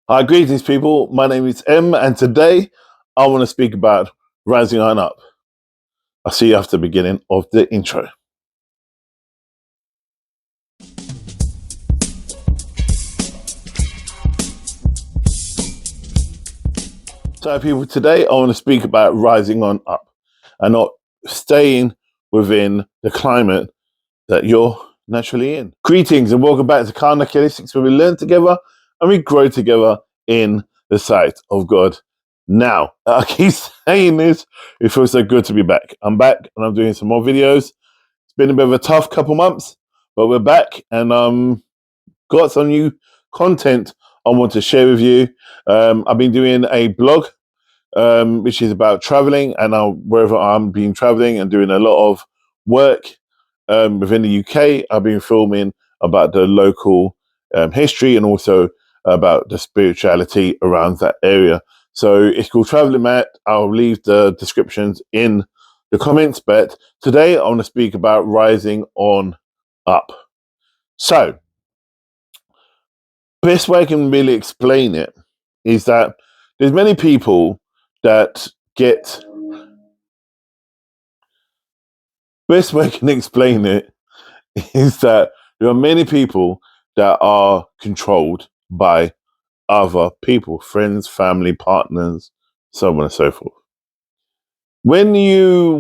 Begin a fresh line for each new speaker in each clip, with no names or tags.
Hi, greetings, people. My name is M, and today I want to speak about rising on up. I'll see you after the beginning of the intro. So, people, today I want to speak about rising on up and not staying within the climate that you're naturally in. Greetings and welcome back to Karnak Holistics, where we learn together and we grow together in the sight of God. Now, I keep saying this, it feels so good to be back. I'm back and I'm doing some more videos. It's been a bit of a tough couple months, but we're back and got some new content I want to share with you. I've been doing a blog, which is about traveling, and wherever I'm been traveling and doing a lot of work within the UK, I've been filming about the local history and also about the spirituality around that area. So it's called Traveling Matt. I'll leave the descriptions in the comments, but today I want to speak about rising on up. So, best way I can really explain it is that there's many people that get. Best way I can explain it is that there are many people that are controlled by other people, friends, family, partners, so on and so forth. When you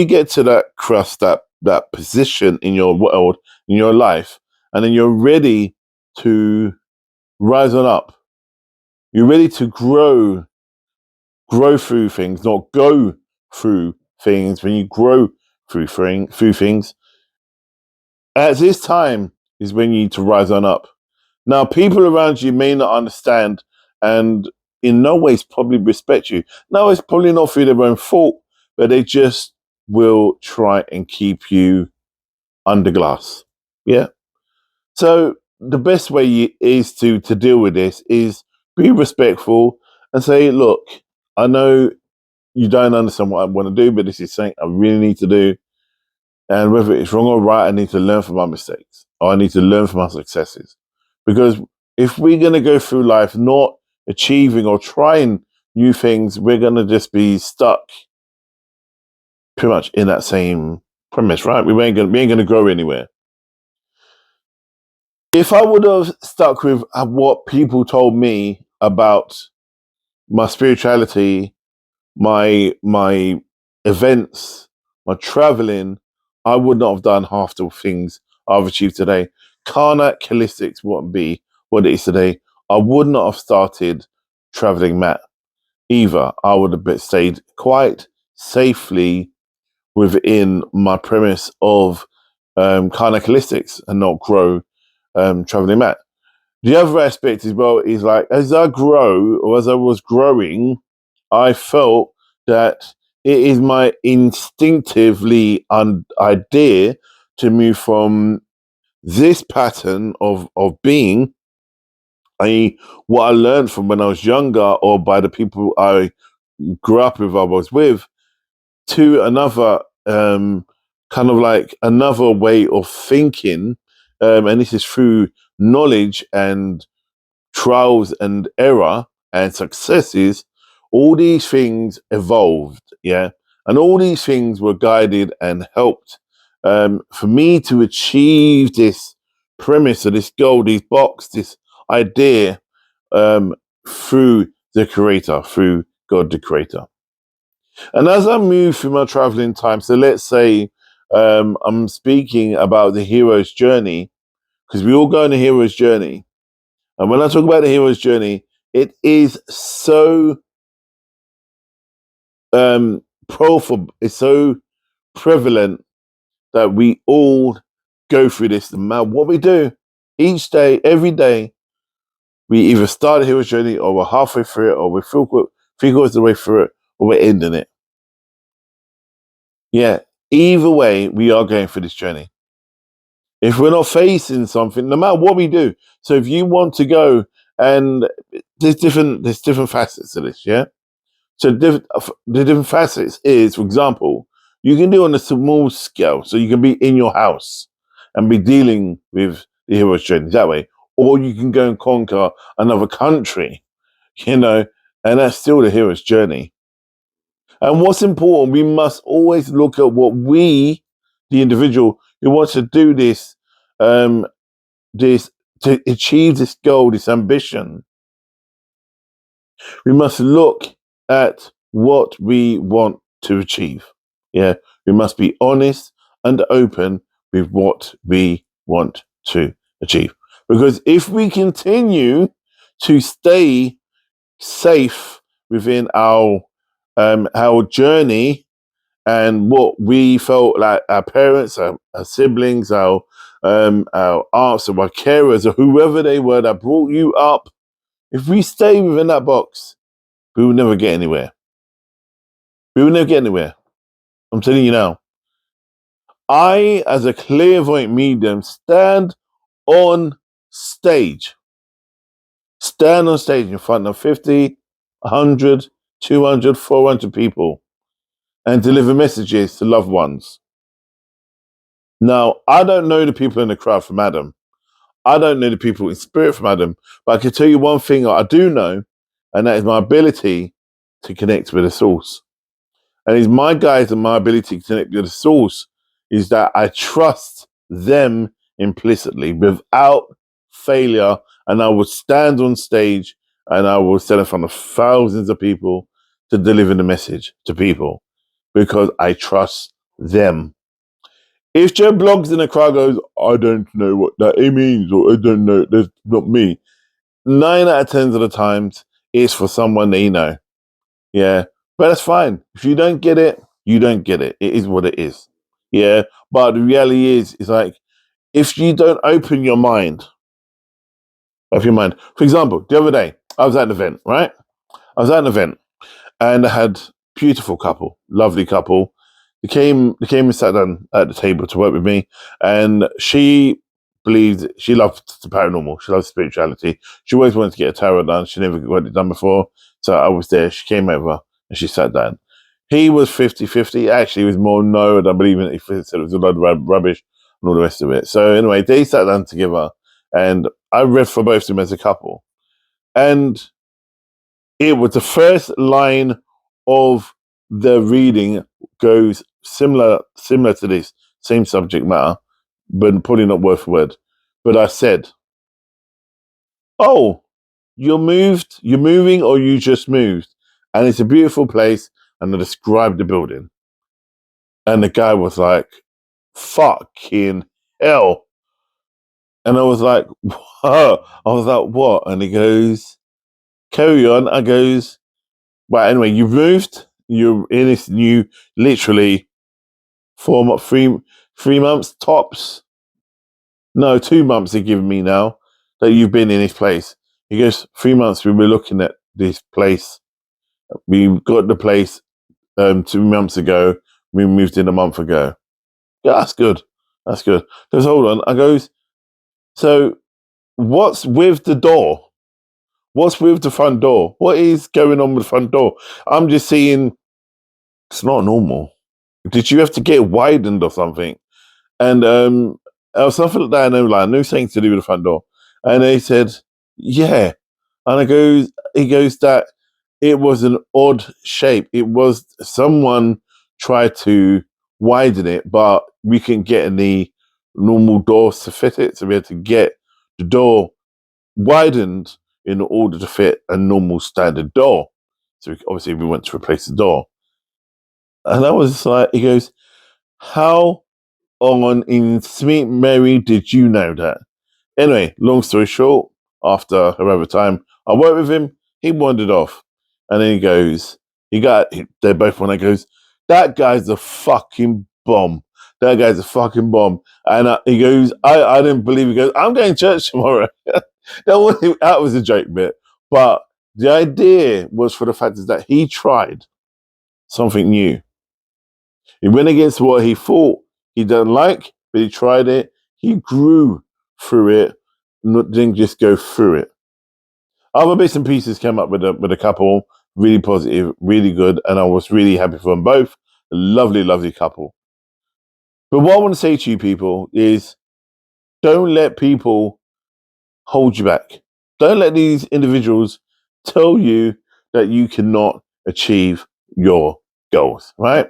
get to that crust, that position in your world, in your life, and then you're ready to rise on up, you're ready to grow through things, not go through things. When you grow through things, at this time is when you need to rise on up. Now, people around you may not understand and in no ways probably respect you. No, it's probably not through their own fault, but they just will try and keep you under glass. Yeah. So the best way is to deal with this is be respectful and say, look, I know you don't understand what I want to do, but this is something I really need to do. And whether it's wrong or right, I need to learn from my mistakes or I need to learn from my successes. Because if we're going to go through life not achieving or trying new things, we're going to just be stuck pretty much in that same premise, right? We ain't going to grow anywhere. If I would have stuck with what people told me about my spirituality, my events, my traveling, I would not have done half the things I've achieved today. Karnak Holistics wouldn't be what it is today. I would not have started Traveling Matt either. I would have stayed quite safely within my premise of Karnak Holistics and not grow Traveling Matt. The other aspect as well is like as I grow or as I was growing, I felt that it is my instinctively idea to move from this pattern of being, i.e., what I learned from when I was younger or by the people I grew up with, I was with, to another kind of like another way of thinking, and this is through knowledge and trials and error and successes. All these things evolved, yeah, and all these things were guided and helped for me to achieve this premise or this goal, this box, this idea through the Creator, through God the Creator. And as I move through my traveling time, so let's say I'm speaking about the hero's journey, because we all go on a hero's journey. And when I talk about the hero's journey, it is so it's so prevalent that we all go through this. No matter what we do, each day, every day, we either start a hero's journey or we're halfway through it or we're three-quarters of the way through it or we're ending it. Yeah, either way, we are going through this journey. If we're not facing something, no matter what we do. So if you want to go, and there's different facets to this, yeah. So the different facets is, for example, you can do on a small scale. So you can be in your house and be dealing with the hero's journey that way, or you can go and conquer another country, and that's still the hero's journey. And what's important, we must always look at what we, the individual who wants to do um, this to achieve this goal, this ambition, we must look at what we want to achieve. Yeah, we must be honest and open with what we want to achieve. Because if we continue to stay safe within our journey and what we felt like our parents, our siblings, our aunts, or our carers, or whoever they were that brought you up, if we stay within that box, we will never get anywhere. We will never get anywhere. I'm telling you now. I, as a clairvoyant medium, on stage. Stand on stage in front of 50, 100, 200, 400 people and deliver messages to loved ones. Now, I don't know the people in the crowd from Adam. I don't know the people in spirit from Adam, but I can tell you one thing I do know, and that is my ability to connect with the source. And it's my guide and my ability to connect with the source is that I trust them implicitly without failure. And I will stand on stage and I will stand in front of thousands of people to deliver the message to people because I trust them. If Joe Blogs in the crowd goes, I don't know what that means, or I don't know, that's not me. 9 out of 10 of the times, it's for someone they know. Yeah, but that's fine. If you don't get it, you don't get it. It is what it is. Yeah, but the reality is, it's like if you don't open your mind, For example, the other day I was at an event, right? I was at an event and I had beautiful couple, lovely couple. They came and sat down at the table to work with me, and she loved the paranormal. She loves spirituality. She always wanted to get a tarot done. She never got it done before. So I was there. She came over and she sat down. He was 50-50. Actually, it was more no, I believe in it. He said it was a lot of rubbish and all the rest of it. So anyway, they sat down together and I read for both of them as a couple. And it was the first line of the reading goes similar to this, same subject matter, but probably not word for word. But I said, "Oh, you're moving, or you just moved?" And it's a beautiful place, and I described the building. And the guy was like, "Fucking hell!" And I was like, "What?" I was like, "What?" And he goes, "Carry on." I goes, "Well, anyway, you've moved. You're in this new, literally 3 months tops. No, 2 months they're giving me now that you've been in this place." He goes, 3 months we were looking at this place. We got the place 2 months ago. We moved in a month ago. Yeah, that's good. That's good. Goes, hold on. I goes, so what's with the door? What's with the front door? What is going on with the front door? I'm just seeing it's not normal. Did you have to get widened or something? And something like that. And like, I knew something to do with the front door. And they said, yeah. And he goes that it was an odd shape. It was someone tried to widen it, but we couldn't get any normal doors to fit it. So we had to get the door widened in order to fit a normal standard door. So obviously we went to replace the door. And I was like, he goes, how on in Sweet Mary did you know that? Anyway, long story short, after however time I worked with him, he wandered off. And then they both went, goes, that guy's a fucking bomb. That guy's a fucking bomb. And he goes, I didn't believe it. He goes, I'm going to church tomorrow. That was a joke bit. But the idea was for the fact is that he tried something new. He went against what he thought he didn't like, but he tried it. He grew through it, didn't just go through it. Other bits and pieces came up with a couple, really positive, really good, and I was really happy for them both. A lovely, lovely couple. But what I want to say to you people is don't let people hold you back. Don't let these individuals tell you that you cannot achieve your goals, right?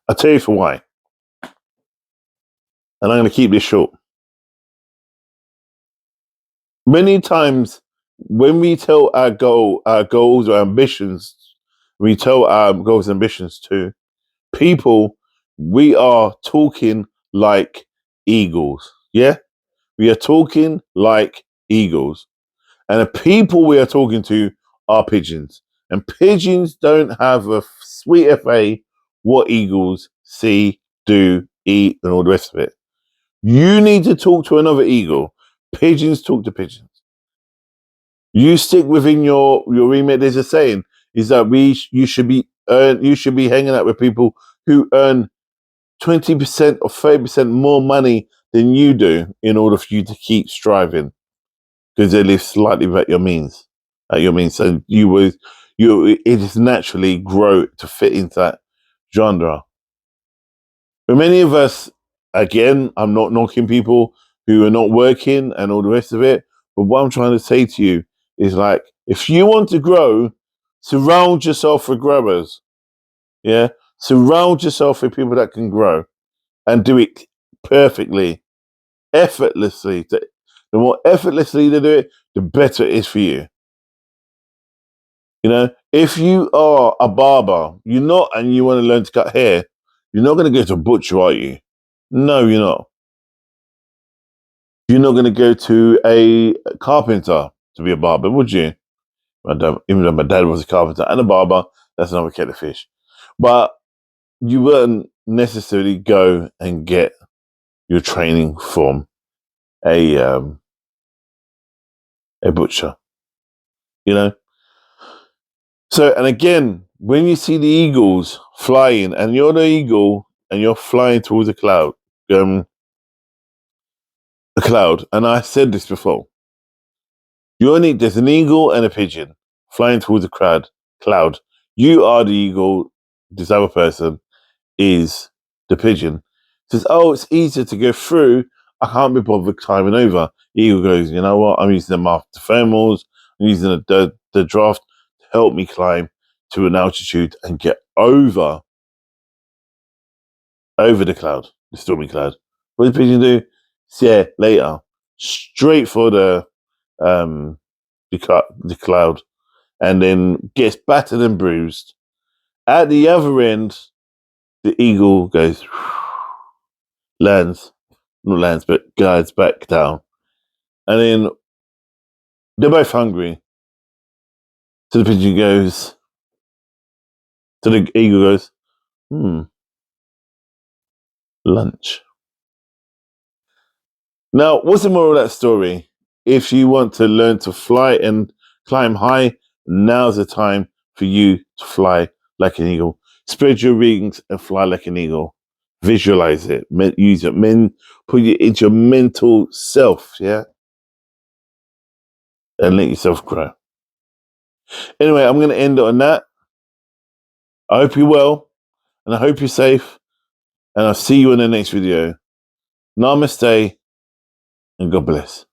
I'll tell you for why. And I'm going to keep this short. Many times when we tell our goals or ambitions, we tell our goals and ambitions to people, we are talking like eagles. Yeah? We are talking like eagles. And the people we are talking to are pigeons. And pigeons don't have a sweet FA what eagles see, do, eat, and all the rest of it. You need to talk to another eagle. Pigeons talk to pigeons. You stick within your remit. There's a saying is that you should be hanging out with people who earn 20% or 30% more money than you do in order for you to keep striving, because they live slightly at your means. So it just naturally grow to fit into that genre. But many of us, again, I'm not knocking people who are not working and all the rest of it. But what I'm trying to say to you is, like, if you want to grow, surround yourself with growers. Yeah. Surround yourself with people that can grow and do it perfectly, effortlessly. The more effortlessly they do it, the better it is for you. You know, if you are a barber, and you want to learn to cut hair, you're not going to go to a butcher, are you? No, you're not. You're not going to go to a carpenter to be a barber, would you? Even though my dad was a carpenter and a barber, that's another kettle of fish. But you wouldn't necessarily go and get your training from a butcher, you know? So, and again, when you see the eagles flying, and you're the eagle and you're flying towards a cloud, and I said this before, there's an eagle and a pigeon flying towards a cloud. You are the eagle, this other person is the pigeon. Says, oh, it's easier to go through. I can't be bothered climbing over. The eagle goes, you know what? I'm using the thermals. I'm using the draft to help me climb to an altitude and get over the cloud, the stormy cloud. What does the pigeon do? Yeah, later. Straight for the cloud, and then gets battered and bruised. At the other end, the eagle goes, but glides back down. And then they're both hungry. So the eagle goes, lunch. Now, what's the moral of that story? If you want to learn to fly and climb high, now's the time for you to fly like an eagle. Spread your wings and fly like an eagle. Visualize it. Use it. Put it into your mental self, yeah? And let yourself grow. Anyway, I'm going to end it on that. I hope you're well, and I hope you're safe, and I'll see you in the next video. Namaste, and God bless.